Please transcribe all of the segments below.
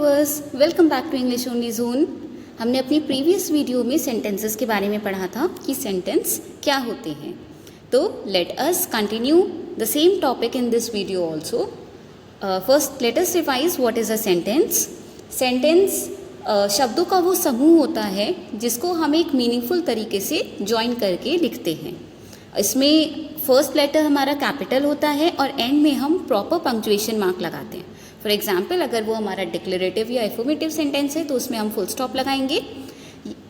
Viewers, welcome back to English only zone. हमने अपनी previous video में सेंटेंसेस के बारे में पढ़ा था कि सेंटेंस क्या होते हैं। तो let us continue the same topic in this video also. First let us revise what is a sentence. Sentence शब्दों का वो समूह होता है जिसको हम एक मीनिंगफुल तरीके से ज्वाइन करके लिखते हैं। इसमें फर्स्ट लेटर हमारा कैपिटल होता है और एंड में हम प्रॉपर पंक्चुएशन मार्क लगाते हैं। फॉर एग्जाम्पल, अगर वो हमारा डिक्लेरेटिव या एफर्मेटिव सेंटेंस है तो उसमें हम फुल स्टॉप लगाएंगे,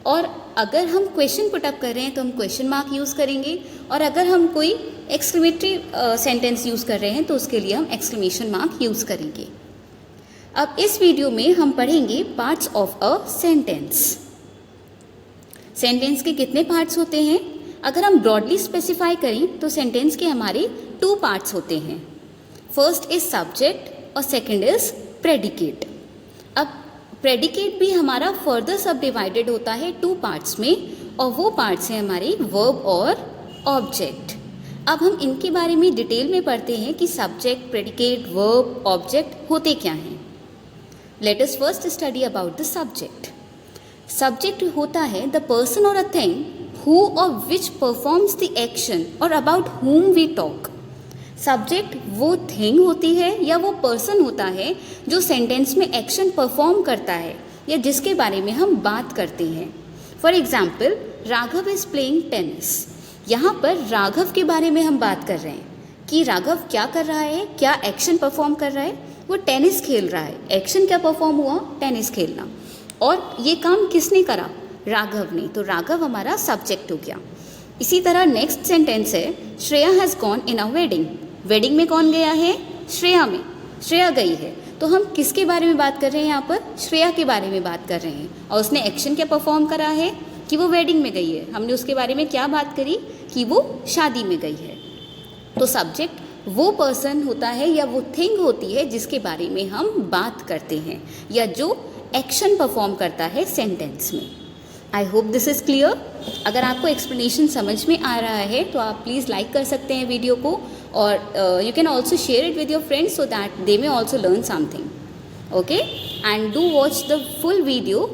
और अगर हम क्वेश्चन पुटअप कर रहे हैं तो हम क्वेश्चन मार्क यूज़ करेंगे, और अगर हम कोई एक्सक्लेमेटरी सेंटेंस यूज़ कर रहे हैं तो उसके लिए हम एक्सक्लेमेशन मार्क यूज़ करेंगे। अब इस वीडियो में हम पढ़ेंगे parts of a sentence. Sentence के कितने पार्ट्स होते हैं? अगर हम ब्रॉडली स्पेसिफाई करें तो सेंटेंस के हमारे 2 पार्ट्स होते हैं। फर्स्ट इज सब्जेक्ट और सेकंड इज प्रेडिकेट। अब प्रेडिकेट भी हमारा फर्दर सब डिवाइडेड होता है 2 पार्ट्स में, और वो पार्ट्स हैं हमारे वर्ब और ऑब्जेक्ट। अब हम इनके बारे में डिटेल में पढ़ते हैं कि सब्जेक्ट, प्रेडिकेट, वर्ब, ऑब्जेक्ट होते क्या हैं। Let us first study about the subject. Subject होता है द पर्सन और a thing who or which performs the action or about whom we talk। Subject वो थिंग होती है या वो पर्सन होता है जो सेंटेंस में एक्शन परफॉर्म करता है या जिसके बारे में हम बात करते हैं। For example, Raghav is playing tennis. यहाँ पर राघव के बारे में हम बात कर रहे हैं कि राघव क्या कर रहा है, क्या एक्शन परफॉर्म कर रहा है। वो टेनिस खेल रहा है। एक्शन क्या परफॉर्म हुआ? टेनिस खेलना। और ये काम किसने करा? राघव ने। तो राघव हमारा सब्जेक्ट हो गया। इसी तरह नेक्स्ट सेंटेंस है Shreya has gone in a wedding. Wedding में कौन गया है? श्रेया में। श्रेया गई है। तो हम किसके बारे में बात कर रहे हैं? यहाँ पर श्रेया के बारे में बात कर रहे हैं। और उसने एक्शन क्या परफॉर्म करा है कि वो वेडिंग में गई है। हमने उसके बारे में क्या बात करी कि वो शादी में गई है। तो सब्जेक्ट वो पर्सन होता है या वो थिंग होती है जिसके बारे में हम बात करते हैं या जो एक्शन परफॉर्म करता है सेंटेंस में। आई होप दिस इज़ क्लियर। अगर आपको एक्सप्लेनेशन समझ में आ रहा है तो आप प्लीज़ लाइक कर सकते हैं वीडियो को, और you can also share it with your friends so that they may also learn something. Okay, and do watch the full video.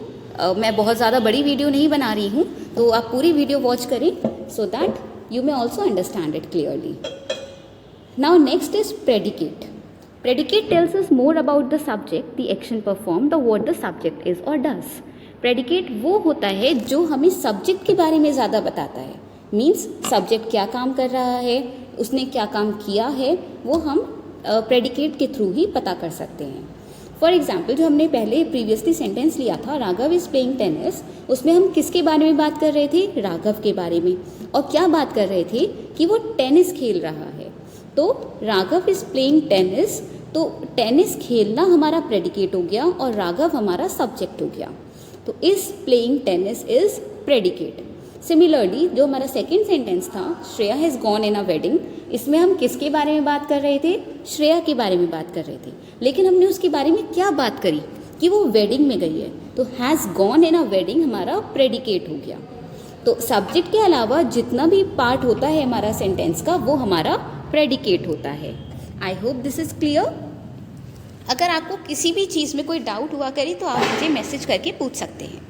मैं बहुत ज़्यादा बड़ी वीडियो नहीं बना रही हूँ, तो आप पूरी वीडियो वॉच करें so that you may also understand it clearly. Now next is predicate. Predicate tells us more about the subject, the action performed, the what the subject is or does। Predicate वो होता है जो हमें subject के बारे में ज़्यादा बताता है। मीन्स सब्जेक्ट क्या काम कर रहा है, उसने क्या काम किया है, वो हम प्रेडिकेट के थ्रू ही पता कर सकते हैं। फॉर एग्जाम्पल, जो हमने पहले प्रीवियसली सेंटेंस लिया था राघव इज़ प्लेइंग टेनिस, उसमें हम किसके बारे में बात कर रहे थे? राघव के बारे में। और क्या बात कर रहे थे कि वो टेनिस खेल रहा है। तो राघव इज़ प्लेइंग टेनिस, तो टेनिस खेलना हमारा प्रेडिकेट हो गया और राघव हमारा सब्जेक्ट हो गया। तो इस playing tennis is predicate. Similarly जो हमारा सेकेंड सेंटेंस था Shreya has gone in a wedding, इसमें हम किसके बारे में बात कर रहे थे? श्रेया के बारे में बात कर रहे थे। लेकिन हमने उसके बारे में क्या बात करी कि वो वेडिंग में गई है। तो has gone in a wedding हमारा प्रेडिकेट हो गया। तो सब्जेक्ट के अलावा जितना भी पार्ट होता है हमारा सेंटेंस का वो हमारा प्रेडिकेट होता है। I hope this is clear. अगर आपको किसी भी चीज़ में कोई डाउट हुआ करे तो आप मुझे मैसेज करके पूछ सकते हैं।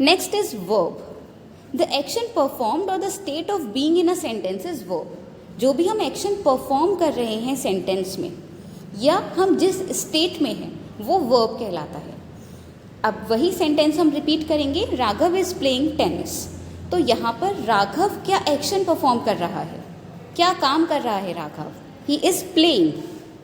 Next is verb. The action performed और the state of being in a sentence is verb. जो भी हम एक्शन परफॉर्म कर रहे हैं सेंटेंस में या हम जिस स्टेट में हैं वो वर्ब कहलाता है। अब वही सेंटेंस हम रिपीट करेंगे, राघव इज़ प्लेइंग टेनिस। तो यहाँ पर राघव क्या एक्शन परफॉर्म कर रहा है, क्या काम कर रहा है राघव? He is playing.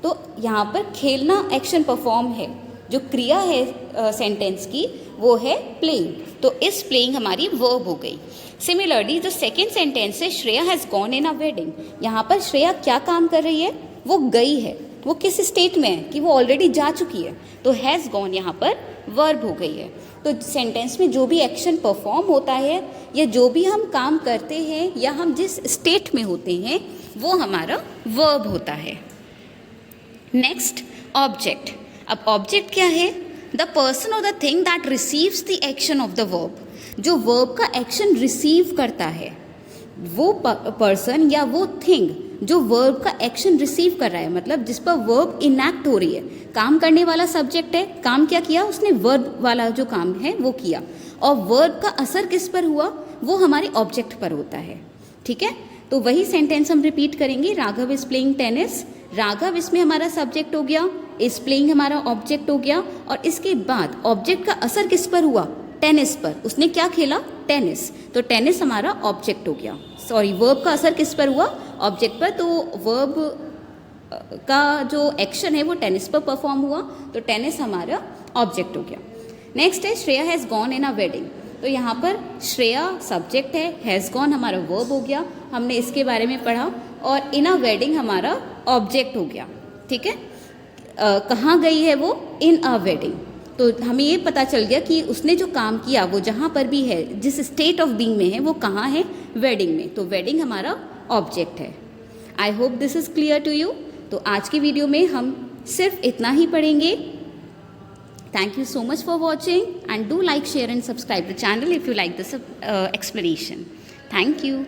तो यहाँ पर खेलना एक्शन परफॉर्म है, जो क्रिया है सेंटेंस की वो है प्लेइंग। तो इस प्लेइंग हमारी वर्ब हो गई। सिमिलरली जो सेकेंड सेंटेंस है Shreya has gone in a wedding, यहाँ पर श्रेया क्या काम कर रही है? वो गई है। वो किस स्टेट में है कि वो ऑलरेडी जा चुकी है। तो हैज़ गॉन यहाँ पर वर्ब हो गई है। तो सेंटेंस में जो भी एक्शन परफॉर्म होता है या जो भी हम काम करते हैं या हम जिस स्टेट में होते हैं वो हमारा वर्ब होता है। Next object. अब ऑब्जेक्ट क्या है? द पर्सन और the thing that receives the action of the verb. जो वर्ब का एक्शन रिसीव करता है वो पर्सन या वो थिंग जो वर्ब का एक्शन रिसीव कर रहा है, मतलब जिस पर वर्ब इनैक्ट हो रही है। काम करने वाला सब्जेक्ट है, काम क्या किया उसने, वर्ब वाला जो काम है वो किया, और वर्ब का असर किस पर हुआ, वो हमारे ऑब्जेक्ट पर होता है। ठीक है, तो वही सेंटेंस हम रिपीट करेंगे। Raghav is playing tennis, Raghav इसमें हमारा सब्जेक्ट हो गया, इज प्लेइंग हमारा ऑब्जेक्ट हो गया, और इसके बाद ऑब्जेक्ट का असर किस पर हुआ, टेनिस पर। उसने क्या खेला, टेनिस, तो टेनिस हमारा ऑब्जेक्ट हो गया। सॉरी, वर्ब का असर किस पर हुआ, ऑब्जेक्ट पर, तो वर्ब का जो एक्शन है वो टेनिस पर परफॉर्म हुआ, तो टेनिस हमारा ऑब्जेक्ट हो गया। नेक्स्ट है Shreya has gone in a wedding, तो यहाँ पर श्रेया सब्जेक्ट है, हैज़ गॉन हमारा वर्ब हो गया, हमने इसके बारे में पढ़ा, और इन अ वेडिंग हमारा ऑब्जेक्ट हो गया। ठीक है, कहाँ गई है वो, इन अ वेडिंग, तो हमें ये पता चल गया कि उसने जो काम किया वो जहाँ पर भी है, जिस स्टेट ऑफ बीइंग में है वो कहाँ है, वेडिंग में, तो वेडिंग हमारा ऑब्जेक्ट है। I hope this is clear to you. तो आज की वीडियो में हम सिर्फ इतना ही पढ़ेंगे। Thank you so much for watching, and do like, share and subscribe the channel if you like this explanation. Thank you.